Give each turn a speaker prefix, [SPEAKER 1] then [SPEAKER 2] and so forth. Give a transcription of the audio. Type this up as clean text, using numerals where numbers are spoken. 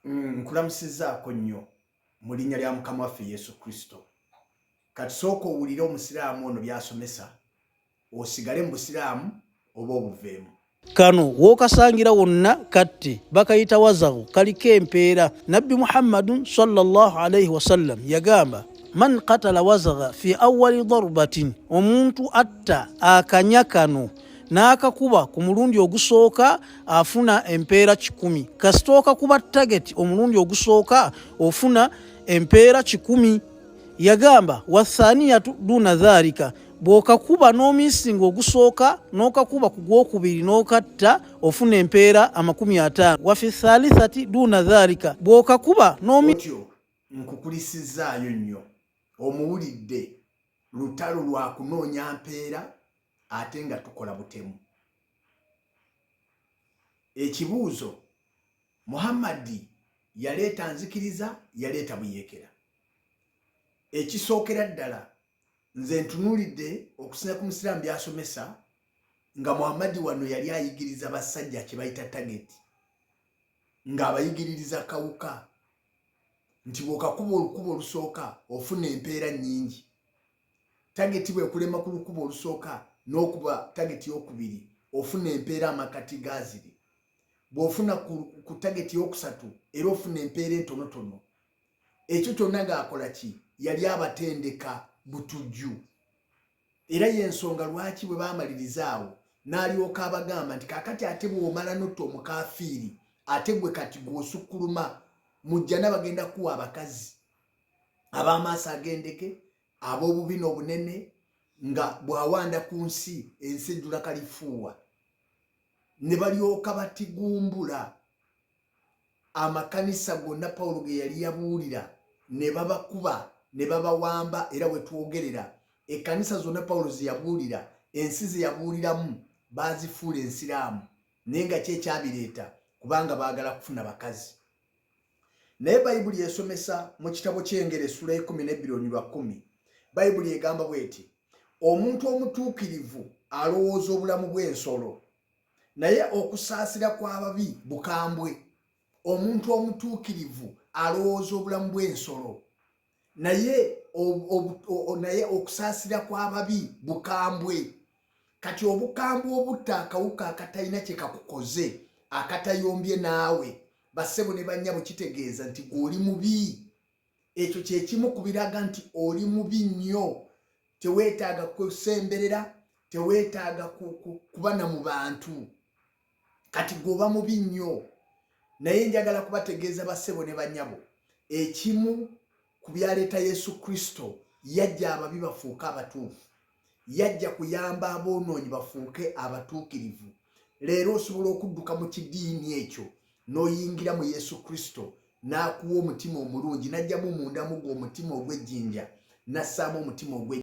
[SPEAKER 1] Nkulamusizaako nnyo mu linnya lya Mukama waffe Yesu Kristo. Kati sooka owulire omusiraamu ono by'asomesa, osigale mu busiraamu oba obuveemu.
[SPEAKER 2] Kano wookasangira wonna katte bakayita wazagu kaliko empeera. Nabbi Muhammadun sallallahu alaihi wasallam yagamba, man qatala wazaga fi awwali darbatin, omuntu atta akanya kano n'akakuba ku mulundi ogusooka afuna empeera 10. Kasita okakuba target omulundi ogusooka ofuna empeera 10. Yagamba wathaniyatu duna dhalika, bw'okakuba n'omisinga ogusooka n'okakuba ku gwokubiri n'okatta ofuna empeera 50. Wafi thalithati duna dhalika, bw'okakuba
[SPEAKER 1] Otyo nkukulisizaayo nnyo, omuwulidde lutalo lwa kunoonya mpeera ate nga tukola butemu. Ekibuuzo, Muhammadi yaleeta nzikiriza, yaleeta buyeekera? Ekisookera ddala, nze ntunuulidde okusinga ku musiraamu by'asomesa nga Muhammadi wano yali ayigiriza basajja kye bayita target, ng'abayigiririza kawuka nti bw'okakuba olukubo olusooka ofuna empeera nnyingi. Target bw'ekulema ku lukubo olusooka n'okuba target y'okubiri ofuna empeera amakati gaaziri. Bw'ofuna ku target y'okusatu era ofuna empeera entonotono. Ekyo kyonna ng'akola ki? Yali abatendeka butujju. Era y'ensonga lwaki bwe baamalirizaawo n'alyoka abagamba nti kaakati ate bw'omala notta omukaafiiri ate gwe kati gw'osukkuluma, mujja n'abagenda kuwa abakazi ab'amaaso agendeke, ab'obubi n'obunene, nga bw'awanda ku nsi, ensi ejjula kalifuuwa. Ne balyoka batigumbula amakanisa gonna Pawulo ge yali yabuulira, ne babakuba ne babawamba. Era bwe twogerera ekkanisa zonna Pawulo ze yabuulira, ensi ze yabuuliramu baazifuula ensiraamu, naye nga kyekyabireeta kubanga baagala kufuna bakazi. Naye Bayibuli esomesa mu kitabo ky'Engero essula 12:10, Bayibuli egamba bw'eti, omuntu omutuukirivu alowooza obulamu bw'ensolo, naye okusaasira kw'ababi bukambwe. Omuntu omutuukirivu alowooza obulamu bw'ensolo, naye okusaasira kw'ababi bukambwe. Kati obukambwe obutta akawuka akatalina kye kakukoze, akatayombye naawe, bassebo ne bannyabo kitegeeza nti gw'oli mubi. Ekyo kye kimu ku biraga nti oli mubi nnyo. Teweetaaga kusemberera, teweetaaga kubana mu bantu, kati gw'oba mubi nnyo. Naye njagala kubategeeza bassebo ne bannyabo, ekimu ku byaleeta Yesu Kristo, yajja ababi bafuuke abatuufu, yajja kuyamba aboonoonyi bafuuke abatuukirivu. Leero osobola okudduka mu kidiini ekyo n'oyingira mu Yesu Kristo, n'akuwa omutima omulungi, n'ajjamu munda mu gwo omutima ogw'ejjinja, n'assaamu omutima